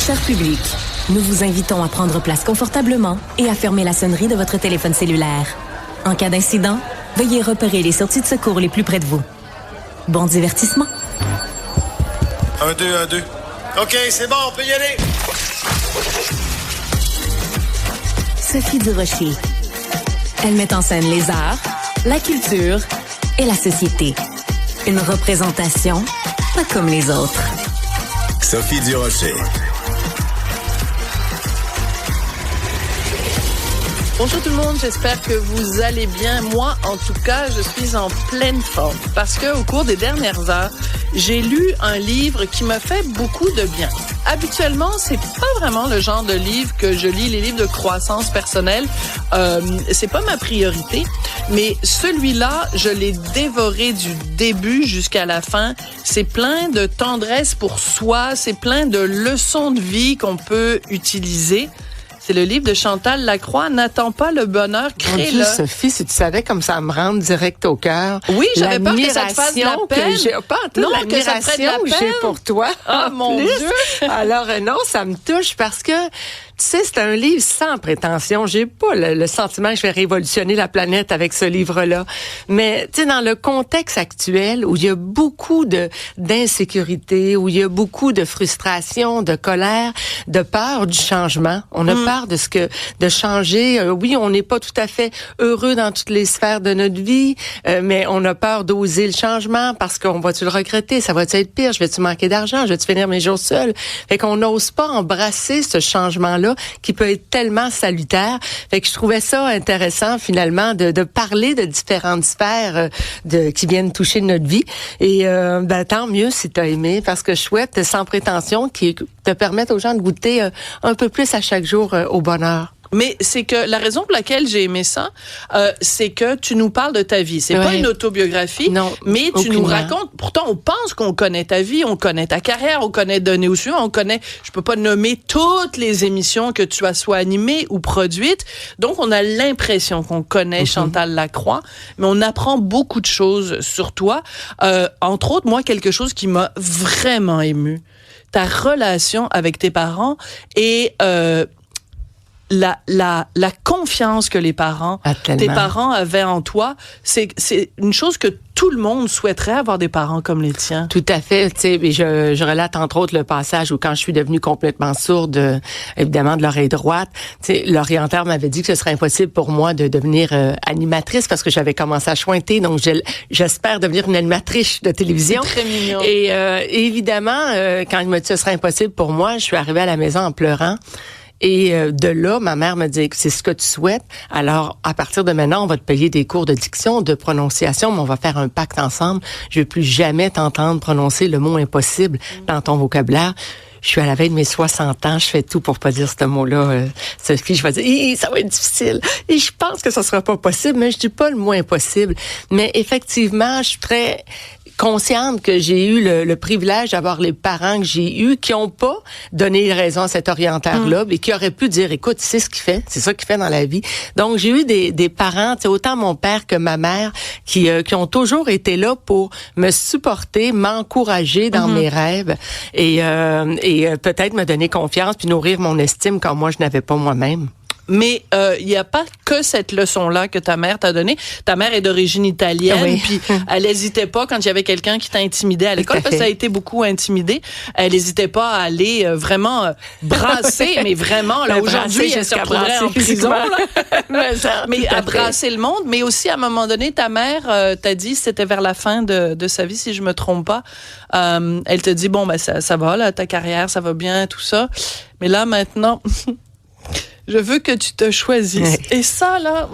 Cher public, nous vous invitons à prendre place confortablement et à fermer la sonnerie de votre téléphone cellulaire. En cas d'incident, veuillez repérer les sorties de secours les plus près de vous. Bon divertissement. 1, 2, 1, 2. OK, c'est bon, on peut y aller. Sophie Durocher. Elle met en scène les arts, la culture et la société. Une représentation pas comme les autres. Sophie Durocher. Bonjour tout le monde, j'espère que vous allez bien. Moi, en tout cas, je suis en pleine forme parce que au cours des dernières heures, j'ai lu un livre qui m'a fait beaucoup de bien. Habituellement, c'est pas vraiment le genre de livre que je lis, les livres de croissance personnelle. C'est pas ma priorité, mais celui-là, je l'ai dévoré du début jusqu'à la fin. C'est plein de tendresse pour soi, c'est plein de leçons de vie qu'on peut utiliser. C'est le livre de Chantal Lacroix, N'attends pas le bonheur, crée-le. Mon Dieu, Sophie, si tu savais comme ça me rentre direct au cœur. Oui, j'avais peur que ça te fasse de la peine. Non, l'admiration que j'ai pour toi. Oh mon Dieu! Alors non, ça me touche parce que tu sais, c'est un livre sans prétention. J'ai pas le sentiment que je vais révolutionner la planète avec ce livre-là. Mais, tu sais, dans le contexte actuel où il y a beaucoup d'insécurité, où il y a beaucoup de frustration, de colère, de peur du changement. On a peur de changer. Oui, on n'est pas tout à fait heureux dans toutes les sphères de notre vie, mais on a peur d'oser le changement parce qu'on va-tu le regretter? Ça va-tu être pire? Je vais-tu manquer d'argent? Je vais-tu finir mes jours seul? Fait qu'on n'ose pas embrasser ce changement-là qui peut être tellement salutaire. Fait que je trouvais ça intéressant finalement de parler de différentes sphères qui viennent toucher notre vie. Et tant mieux si tu as aimé, parce que je souhaite sans prétention qui te permettent aux gens de goûter un peu plus à chaque jour au bonheur. Mais c'est que la raison pour laquelle j'ai aimé ça, c'est que tu nous parles de ta vie. C'est pas une autobiographie, non, mais tu aucunement. nous racontes. Pourtant, on pense qu'on connaît ta vie, on connaît ta carrière, on connaît Donner au suivant, on connaît. Je peux pas nommer toutes les émissions que tu as soit animées ou produites. Donc, on a l'impression qu'on connaît Chantal Lacroix, mais on apprend beaucoup de choses sur toi. Entre autres, moi, quelque chose qui m'a vraiment émue, ta relation avec tes parents et la confiance que tes parents avaient en toi, c'est une chose que tout le monde souhaiterait avoir des parents comme les tiens. Tout à fait, tu sais, je relate entre autres le passage où quand je suis devenue complètement sourde, évidemment de l'oreille droite, tu sais, l'orienteur m'avait dit que ce serait impossible pour moi de devenir animatrice parce que j'avais commencé à chointer, donc j'espère devenir une animatrice de télévision. C'est très mignon. Et évidemment, quand il m'a dit que ce serait impossible pour moi, je suis arrivée à la maison en pleurant. Et de là, ma mère me dit que c'est ce que tu souhaites. Alors, à partir de maintenant, on va te payer des cours de diction, de prononciation, mais on va faire un pacte ensemble. Je ne veux plus jamais t'entendre prononcer le mot impossible dans ton vocabulaire. Je suis à la veille de mes 60 ans, je fais tout pour pas dire ce mot-là. Sophie, je vais dire, ça va être difficile. Et je pense que ça sera pas possible, mais je dis pas le mot impossible. Mais effectivement, je suis très consciente que j'ai eu le privilège d'avoir les parents que j'ai eus qui ont pas donné raison à cet orienteur-là, mais qui auraient pu dire, écoute, c'est ce qu'il fait, c'est ça qu'il fait dans la vie. Donc, j'ai eu des parents, autant mon père que ma mère, qui ont toujours été là pour me supporter, m'encourager dans mes rêves et peut-être me donner confiance puis nourrir mon estime quand moi, je n'avais pas moi-même. Mais il y a pas que cette leçon-là que ta mère t'a donnée. Ta mère est d'origine italienne, puis elle hésitait pas quand il y avait quelqu'un qui t'intimidait à l'école, parce que ça a été beaucoup intimidé. Elle hésitait pas à aller vraiment brasser, mais vraiment, là, aujourd'hui, elle se retrouverait en prison. Mais à brasser le monde. Mais aussi, à un moment donné, ta mère t'a dit, c'était vers la fin de sa vie, si je me trompe pas, elle te dit, bon, ben ça va, là, ta carrière, ça va bien, tout ça. Mais là, maintenant... Je veux que tu te choisisses. Et ça, là,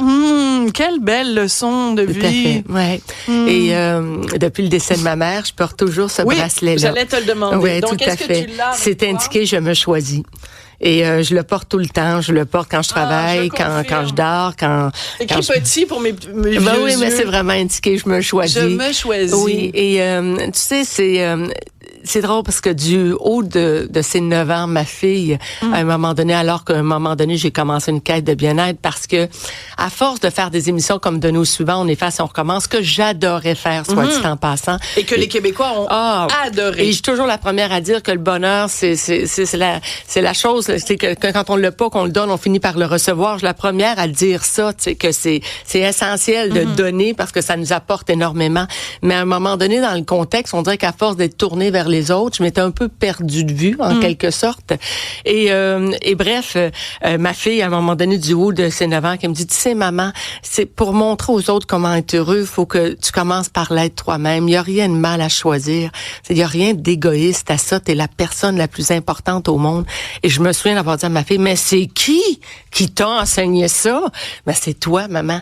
quelle belle leçon de vie. Tout à fait, ouais. Et depuis le décès de ma mère, je porte toujours ce bracelet-là. J'allais te le demander. Oui, donc, tout à fait. C'est indiqué, je me choisis. Et je le porte tout le temps. Je le porte quand je travaille, quand je dors, quand... C'est écrit petit pour mes vieux oui, mais c'est vraiment indiqué, je me choisis. Je me choisis. Oui, et tu sais, c'est drôle parce que du haut de ses 9 ans, ma fille, à un moment donné, j'ai commencé une quête de bien-être parce que, à force de faire des émissions comme de nos suivants, on efface, on recommence, que j'adorais faire, soit dit en passant. Et que les Québécois ont adoré. Et je suis toujours la première à dire que le bonheur, c'est la chose, c'est que quand on l'a pas, qu'on le donne, on finit par le recevoir. Je suis la première à dire ça, tu sais, que c'est essentiel de donner parce que ça nous apporte énormément. Mais à un moment donné, dans le contexte, on dirait qu'à force d'être tournée vers les autres, je m'étais un peu perdue de vue, en quelque sorte. Et bref, ma fille, à un moment donné, du haut de ses 9 ans, qui me dit, tu sais, maman, c'est pour montrer aux autres comment être heureux, il faut que tu commences par l'être toi-même. Il n'y a rien de mal à choisir. Il n'y a rien d'égoïste à ça. T'es la personne la plus importante au monde. Et je me souviens d'avoir dit à ma fille, mais c'est qui t'a enseigné ça? Ben, c'est toi, maman.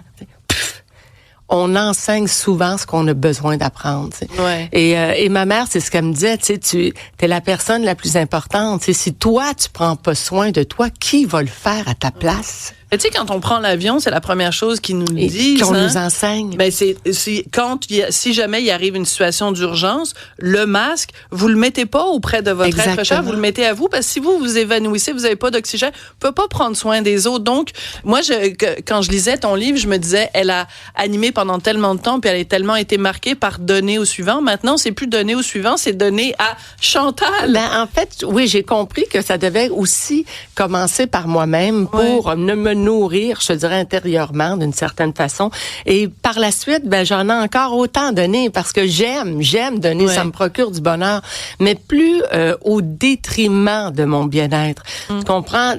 On enseigne souvent ce qu'on a besoin d'apprendre. Ouais. Et ma mère, c'est ce qu'elle me disait, tu es la personne la plus importante. Si toi, tu prends pas soin de toi, qui va le faire à ta place? Et tu sais, quand on prend l'avion, c'est la première chose qu'ils nous disent. Qu'on nous enseigne. Ben, si jamais il arrive une situation d'urgence, le masque, vous le mettez pas auprès de votre être cher, vous le mettez à vous, parce que si vous vous évanouissez, vous avez pas d'oxygène, vous pouvez pas prendre soin des autres. Donc, moi, quand je lisais ton livre, je me disais, elle a animé pendant tellement de temps, puis elle a tellement été marquée par donner au suivant. Maintenant, c'est plus donner au suivant, c'est donner à Chantal. Ben, en fait, oui, j'ai compris que ça devait aussi commencer par moi-même pour ne me nourrir, je dirais, intérieurement, d'une certaine façon. Et par la suite, ben, j'en ai encore autant donné parce que j'aime donner, ça me procure du bonheur, mais plus au détriment de mon bien-être. Tu comprends?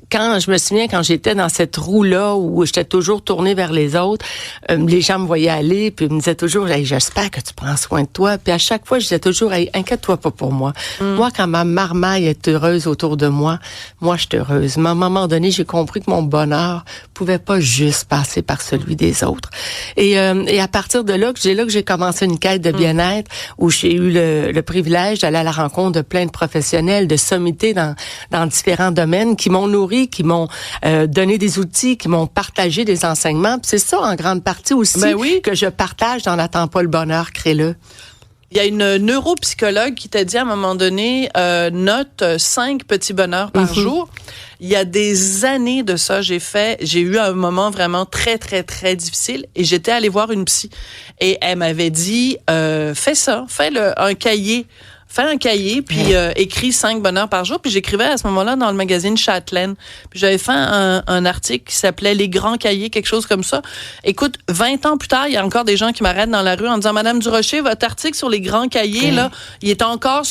Je me souviens, quand j'étais dans cette roue-là où j'étais toujours tournée vers les autres, les gens me voyaient aller, puis ils me disaient toujours, hey, j'espère que tu prends soin de toi. Puis à chaque fois, je disais toujours, hey, inquiète-toi pas pour moi. Moi, quand ma marmaille est heureuse autour de moi, moi, je suis heureuse. Mais à un moment donné, j'ai compris que mon bonheur pouvait pas juste passer par celui des autres. Et à partir de là, que j'ai commencé une quête de bien-être où j'ai eu le privilège d'aller à la rencontre de plein de professionnels, de sommiter dans différents domaines qui m'ont nourri, qui m'ont donné des outils, qui m'ont partagé des enseignements. Puis c'est ça, en grande partie aussi, que je partage dans N'attends pas le bonheur, crée-le. Il y a une neuropsychologue qui t'a dit à un moment donné, note 5 petits bonheurs par jour. Il y a des années de ça, j'ai eu un moment vraiment très, très, très difficile et j'étais allée voir une psy. Et elle m'avait dit, fais ça, fais un cahier. Fais un cahier, puis écris 5 bonheurs par jour. Puis j'écrivais à ce moment-là dans le magazine Châtelaine. Puis j'avais fait un article qui s'appelait « Les grands cahiers », quelque chose comme ça. Écoute, 20 ans plus tard, il y a encore des gens qui m'arrêtent dans la rue en disant « Madame Durocher, votre article sur les grands cahiers, là, il est encore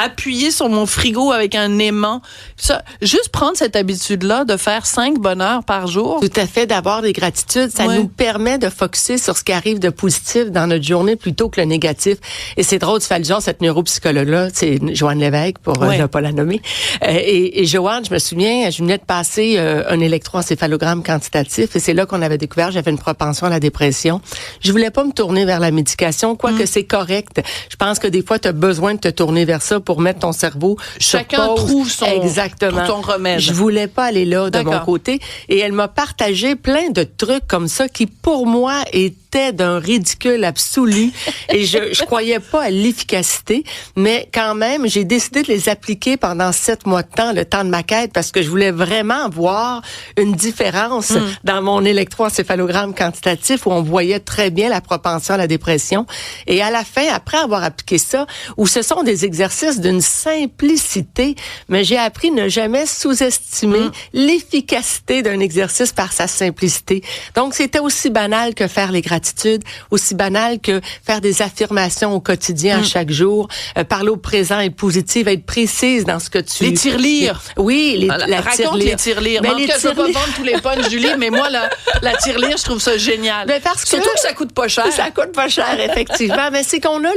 appuyé sur mon frigo avec un aimant. » Ça, juste prendre cette habitude-là de faire 5 bonheurs par jour. Tout à fait, d'avoir des gratitudes, ça nous permet de focusser sur ce qui arrive de positif dans notre journée plutôt que le négatif. Et c'est drôle, tu fais allusion à cette neuropsychologue-là, c'est Joanne Lévesque, pour ne pas la nommer. Et Joanne, je me souviens, je venais de passer un électroencéphalogramme quantitatif et c'est là qu'on avait découvert, j'avais une propension à la dépression. Je voulais pas me tourner vers la médication, quoique c'est correct. Je pense que des fois, tu as besoin de te tourner vers ça pour mettre ton cerveau chacun sur pause. Trouve son remède. Je voulais pas aller là de mon côté et elle m'a partagé plein de trucs comme ça qui pour moi étaient d'un ridicule absolu et je croyais pas à l'efficacité, mais quand même j'ai décidé de les appliquer pendant 7 mois de temps, le temps de ma quête, parce que je voulais vraiment voir une différence dans mon électroencéphalogramme quantitatif où on voyait très bien la propension à la dépression. Et à la fin, après avoir appliqué ça, où ce sont des exercices d'une simplicité, mais j'ai appris ne jamais sous-estimer l'efficacité d'un exercice par sa simplicité. Donc, c'était aussi banal que faire les gratitudes, aussi banal que faire des affirmations au quotidien à chaque jour, parler au présent, être positive, être précise dans ce que tu... Les tirelires. Oui, raconte les tirelires. Je ne veux pas vendre tous les punchs du livre, mais moi, la tirelire, je trouve ça génial. Mais parce surtout que ça coûte pas cher. Ça coûte pas cher, effectivement. Mais c'est qu'on a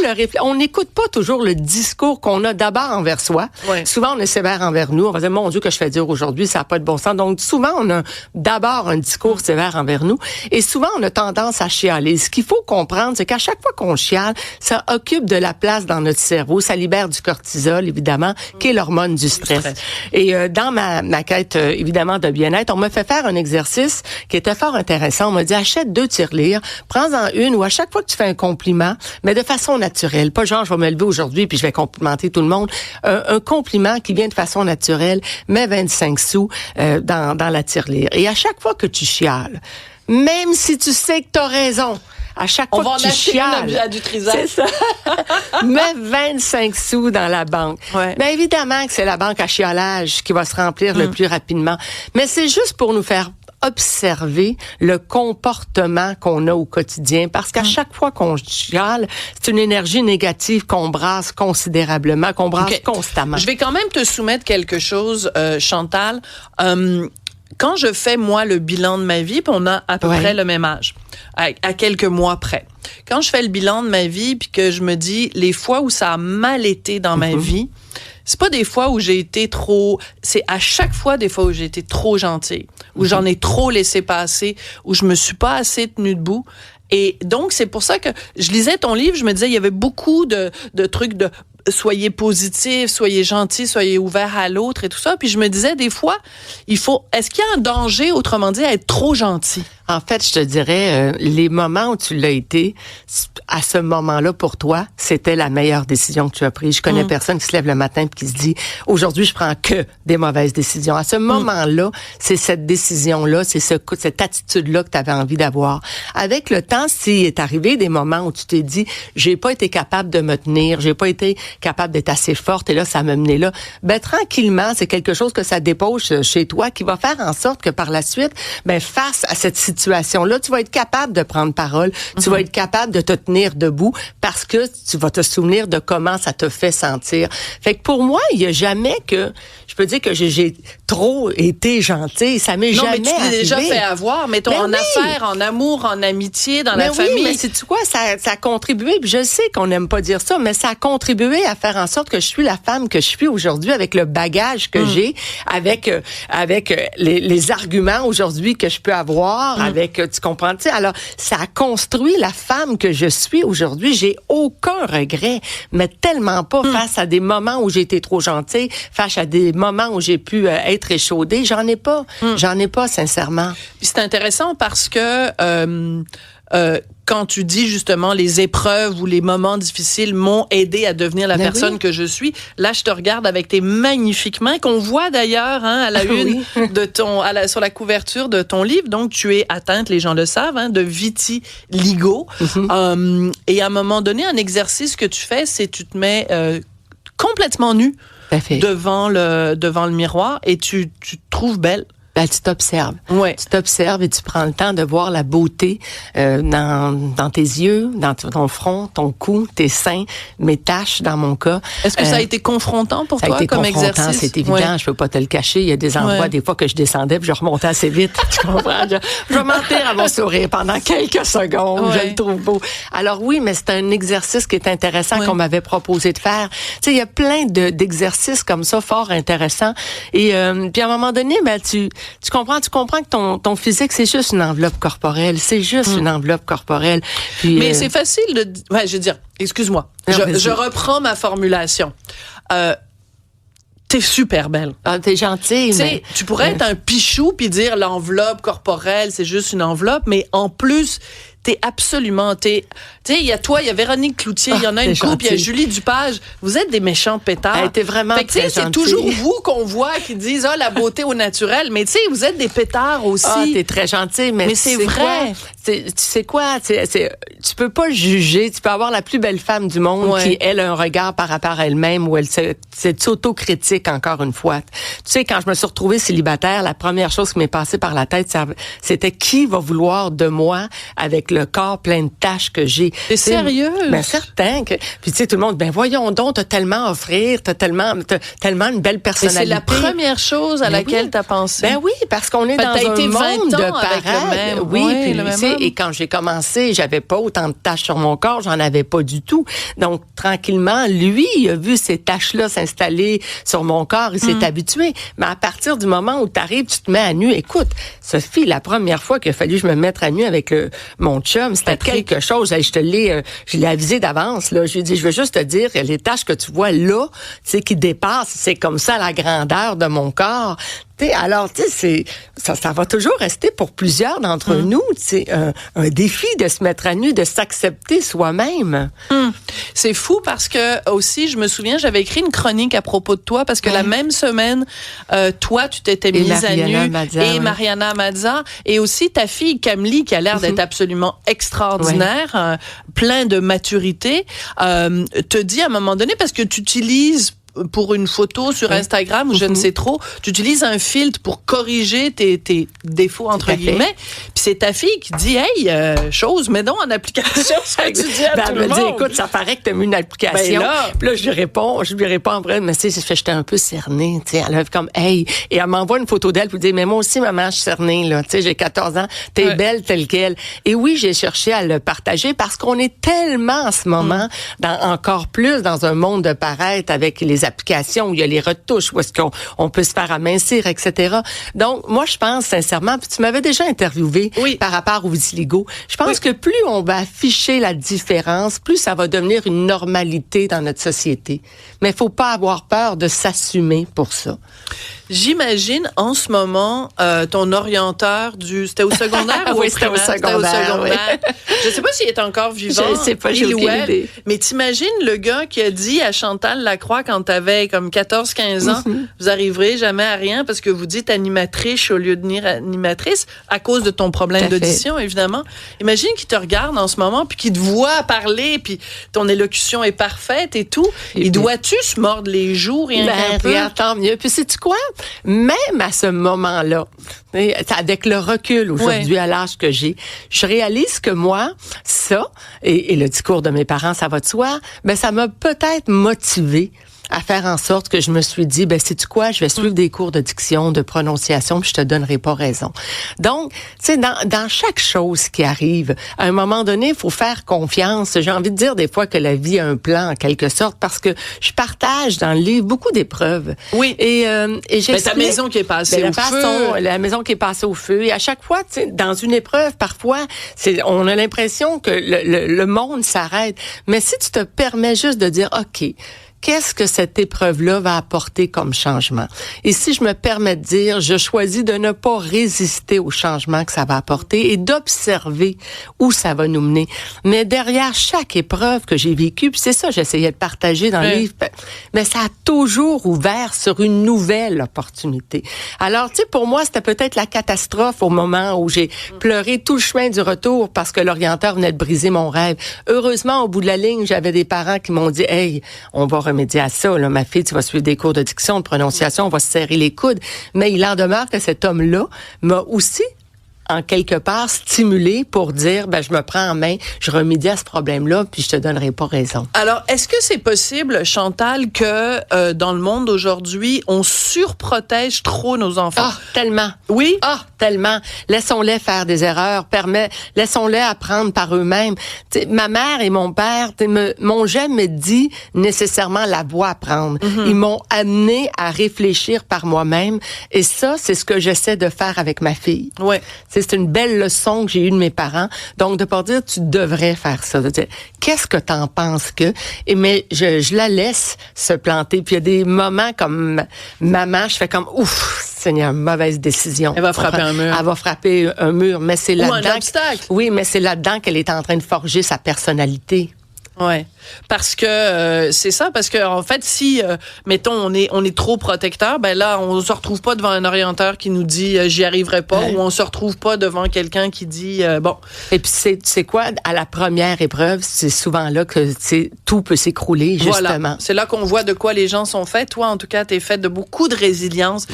on n'écoute pas toujours le discours qu'on a d'abord envers soi. Ouais. Souvent, on est sévère envers nous. On va dire, mon Dieu, que je fais dire aujourd'hui, ça n'a pas de bon sens. Donc, souvent, on a d'abord un discours sévère envers nous. Et souvent, on a tendance à chialer chialer. Ce qu'il faut comprendre, c'est qu'à chaque fois qu'on chiale, ça occupe de la place dans notre cerveau. Ça libère du cortisol, évidemment, qui est l'hormone du stress. Et dans ma quête, évidemment, de bien-être, on m'a fait faire un exercice qui était fort intéressant. On m'a dit, achète 2 tirelires, prends-en une où à chaque fois que tu fais un compliment, mais de façon naturelle. Pas genre, je vais me lever aujourd'hui puis je vais complimenter tout le monde. Un compliment qui vient de façon naturelle, mets 25 sous dans la tirelire. Et à chaque fois que tu chiales, même si tu sais que tu as raison, à chaque fois que tu chiales, c'est ça. Mets 25 sous dans la banque. Ouais. Bien évidemment que c'est la banque à chiolage qui va se remplir le plus rapidement. Mais c'est juste pour nous faire observer le comportement qu'on a au quotidien, parce qu'à chaque fois qu'on chiale, c'est une énergie négative qu'on brasse considérablement, qu'on brasse constamment. Je vais quand même te soumettre quelque chose, Chantal. Quand je fais, moi, le bilan de ma vie, puis on a à peu près le même âge, à quelques mois près. Quand je fais le bilan de ma vie, puis que je me dis, les fois où ça a mal été dans ma vie, c'est pas des fois où j'ai été trop... C'est à chaque fois des fois où j'ai été trop gentille, où j'en ai trop laissé passer, où je me suis pas assez tenue debout. Et donc, c'est pour ça que je lisais ton livre, je me disais, il y avait beaucoup de trucs de... Soyez positif, soyez gentil, soyez ouvert à l'autre et tout ça. Puis je me disais, des fois, est-ce qu'il y a un danger, autrement dit, à être trop gentil? En fait, je te dirais, les moments où tu l'as été, à ce moment-là, pour toi, c'était la meilleure décision que tu as prise. Je connais personne qui se lève le matin et qui se dit, aujourd'hui, je prends que des mauvaises décisions. À ce moment-là, c'est cette décision-là, c'est cette attitude-là que tu avais envie d'avoir. Avec le temps, s'il est arrivé des moments où tu t'es dit, j'ai pas été capable de me tenir, j'ai pas été capable d'être assez forte, et là, ça m'a mené là. Ben, tranquillement, c'est quelque chose que ça dépose chez toi qui va faire en sorte que par la suite, ben, face à cette situation-là, tu vas être capable de prendre parole, tu vas être capable de te tenir debout parce que tu vas te souvenir de comment ça te fait sentir. Fait que pour moi, il y a jamais que, je peux dire que j'ai trop été gentille, ça m'est jamais arrivé. Non, mais tu t'es déjà fait avoir, mettons, en affaires, en amour, en amitié, dans la famille. Mais sais-tu quoi, ça a contribué, puis je sais qu'on n'aime pas dire ça, mais ça a contribué à faire en sorte que je suis la femme que je suis aujourd'hui, avec le bagage que j'ai, avec les arguments aujourd'hui que je peux avoir, avec, tu comprends, tu sais, alors ça a construit la femme que je suis aujourd'hui. J'ai aucun regret, mais tellement pas face à des moments où j'ai été trop gentille, face à des moments où j'ai pu être échaudée. J'en ai pas, sincèrement. Puis c'est intéressant parce que quand tu dis justement les épreuves ou les moments difficiles m'ont aidé à devenir la personne que je suis, là je te regarde avec tes magnifiques mains qu'on voit d'ailleurs à la une de sur la couverture de ton livre. Donc tu es atteinte, les gens le savent, de vitiligo. Et à un moment donné, un exercice que tu fais, c'est tu te mets complètement nue devant le miroir et tu te trouves belle. Ben, tu t'observes. Ouais. Tu t'observes et tu prends le temps de voir la beauté dans tes yeux, dans ton front, ton cou, tes seins, mes taches dans mon cas. Est-ce que ça a été confrontant pour toi comme exercice? C'est évident, je peux pas te le cacher. Il y a des endroits, des fois, que je descendais puis je remontais assez vite. Tu comprends? Je vais mentir à mon sourire pendant quelques secondes. Je le trouve beau. Alors oui, mais c'est un exercice qui est intéressant qu'on m'avait proposé de faire. Tu sais, il y a plein d'exercices comme ça, fort intéressants. Et puis à un moment donné, ben tu comprends que ton physique, c'est juste une enveloppe corporelle. C'est juste une enveloppe corporelle. Puis, mais c'est facile de... Ouais, je veux dire, excuse-moi. Je reprends ma formulation. T'es super belle. Ah, t'es gentille, mais... Tu pourrais être un pichou puis dire l'enveloppe corporelle, c'est juste une enveloppe, mais en plus... Tu sais, il y a toi, il y a Véronique Cloutier, il y en a une couple, il y a Julie Dupage. Vous êtes des méchants pétards. T'es vraiment très gentille. C'est toujours vous qu'on voit qui disent la beauté au naturel, mais tu sais, vous êtes des pétards aussi. Ah, t'es très gentille, mais c'est vrai. Tu sais quoi, tu peux pas juger, tu peux avoir la plus belle femme du monde qui, elle, a un regard par rapport à elle-même où c'est autocritique encore une fois. Tu sais, quand je me suis retrouvée célibataire, la première chose qui m'est passée par la tête, c'était qui va vouloir de moi avec le corps plein de taches que j'ai. T'es sérieux? Ben certain que. Puis tu sais, tout le monde, ben voyons donc, t'as tellement à offrir, t'as tellement une belle personnalité. Mais c'est la première chose à laquelle t'as pensé. Ben oui, parce qu'on est dans un monde de parade. Oui, puis tu sais, et quand j'ai commencé, j'avais pas autant de taches sur mon corps, j'en avais pas du tout. Donc tranquillement, lui, il a vu ces taches-là s'installer sur mon corps, il s'est habitué. Mais à partir du moment où t'arrives, tu te mets à nu. Écoute, Sophie, la première fois qu'il a fallu que je me mette à nu avec mon mon chum, c'était Patrick. quelque chose. Je l'ai avisé d'avance, là. Je lui ai dit, je veux juste te dire que les taches que tu vois là, tu sais, qui dépassent, c'est comme ça la grandeur de mon corps. Alors, tu sais, ça va toujours rester pour plusieurs d'entre nous, tu sais, un défi de se mettre à nu, de s'accepter soi-même. C'est fou parce que aussi, je me souviens, j'avais écrit une chronique à propos de toi parce que la même semaine, toi, tu t'étais mise à nu et Mariana Mazza et aussi ta fille Camille qui a l'air d'être absolument extraordinaire, plein de maturité, te dit à un moment donné parce que tu utilises pour une photo sur Instagram ou je ne sais trop, tu utilises un filtre pour corriger tes défauts, entre guillemets. Puis c'est ta fille qui dit, hey, mets donc en application ce que tu dis à tout le elle me monde. dit, écoute, ça paraît que tu as mis une application. Puis là, je lui réponds en vrai, mais tu sais, j'étais un peu cernée, tu sais. Elle a comme, hey, et elle m'envoie une photo d'elle, puis elle dit, mais moi aussi, maman, je suis cernée, là. Tu sais, j'ai 14 ans, t'es belle telle quelle. Et oui, j'ai cherché à le partager parce qu'on est tellement en ce moment, encore plus dans un monde de paraître avec les applications où il y a les retouches, où est-ce qu'on peut se faire amincir, etc. Donc, moi, je pense sincèrement, puis tu m'avais déjà interviewé par rapport aux vitiligo, je pense que plus on va afficher la différence, plus ça va devenir une normalité dans notre société. Mais il faut pas avoir peur de s'assumer pour ça. J'imagine en ce moment ton orienteur c'était au secondaire ou oui, au primaire? C'était au secondaire. Oui. Je sais pas s'il est encore vivant. Je sais pas, j'ai aucune idée. Mais t'imagines le gars qui a dit à Chantal Lacroix quand t'avais comme 14-15 ans, vous arriverez jamais à rien parce que vous dites animatrice au lieu de dire animatrice à cause de ton problème d'audition, évidemment. Imagine qu'il te regarde en ce moment puis qu'il te voit parler puis ton élocution est parfaite et tout. Et dois-tu se mordre les joues rien qu'un peu? Tant mieux. Puis sais-tu quoi? Même à ce moment-là, avec le recul aujourd'hui à l'âge que j'ai, je réalise que moi, ça, et le discours de mes parents, ça va de soi, ben ça m'a peut-être motivé à faire en sorte que je me suis dit, ben sais-tu quoi, je vais suivre des cours de diction, de prononciation, puis je te donnerai pas raison. Donc, tu sais, dans chaque chose qui arrive, à un moment donné, il faut faire confiance. J'ai envie de dire des fois que la vie a un plan, en quelque sorte, parce que je partage dans le livre beaucoup d'épreuves. Oui. Et j'explique... ta maison qui est passée au feu. La maison qui est passée au feu. Et à chaque fois, tu sais, dans une épreuve, parfois, on a l'impression que le monde s'arrête. Mais si tu te permets juste de dire, OK, qu'est-ce que cette épreuve-là va apporter comme changement? Et si je me permets de dire, je choisis de ne pas résister au changement que ça va apporter et d'observer où ça va nous mener. Mais derrière chaque épreuve que j'ai vécue, puis c'est ça, j'essayais de partager dans le livre, mais ça a toujours ouvert sur une nouvelle opportunité. Alors, tu sais, pour moi, c'était peut-être la catastrophe au moment où j'ai pleuré tout le chemin du retour parce que l'orienteur venait de briser mon rêve. Heureusement, au bout de la ligne, j'avais des parents qui m'ont dit, hey, on va remédier à ça. Là. Ma fille, tu vas suivre des cours de diction, de prononciation, on va se serrer les coudes. Mais il en demeure que cet homme-là m'a aussi, en quelque part, stimulé pour dire, ben, je me prends en main, je remédie à ce problème-là, puis je te donnerai pas raison. Alors, est-ce que c'est possible, Chantal, que dans le monde aujourd'hui, on surprotège trop nos enfants? Ah, tellement. Oui? Ah, tellement. Laissons-les faire des erreurs. Laissons-les apprendre par eux-mêmes. T'sais, ma mère et mon père m'ont jamais dit nécessairement la voie à prendre. Ils m'ont amené à réfléchir par moi-même. Et ça, c'est ce que j'essaie de faire avec ma fille. Ouais. C'est une belle leçon que j'ai eue de mes parents. Donc, de pas dire, tu devrais faire ça. De dire, qu'est-ce que t'en penses que? Mais je la laisse se planter. Puis il y a des moments comme maman, je fais comme, ouf, Seigneur, mauvaise décision. Elle va frapper un mur. Elle va frapper un mur. Mais c'est là-dedans. Ou un obstacle. Oui, mais c'est là-dedans qu'elle est en train de forger sa personnalité. Ouais, parce que c'est ça, parce que en fait, si mettons on est trop protecteur, ben là on se retrouve pas devant un orienteur qui nous dit j'y arriverai pas, ou on se retrouve pas devant quelqu'un qui dit bon. Et puis c'est quoi, à la première épreuve, c'est souvent là que tout peut s'écrouler justement. Voilà. C'est là qu'on voit de quoi les gens sont faits. Toi, en tout cas, t'es faite de beaucoup de résilience.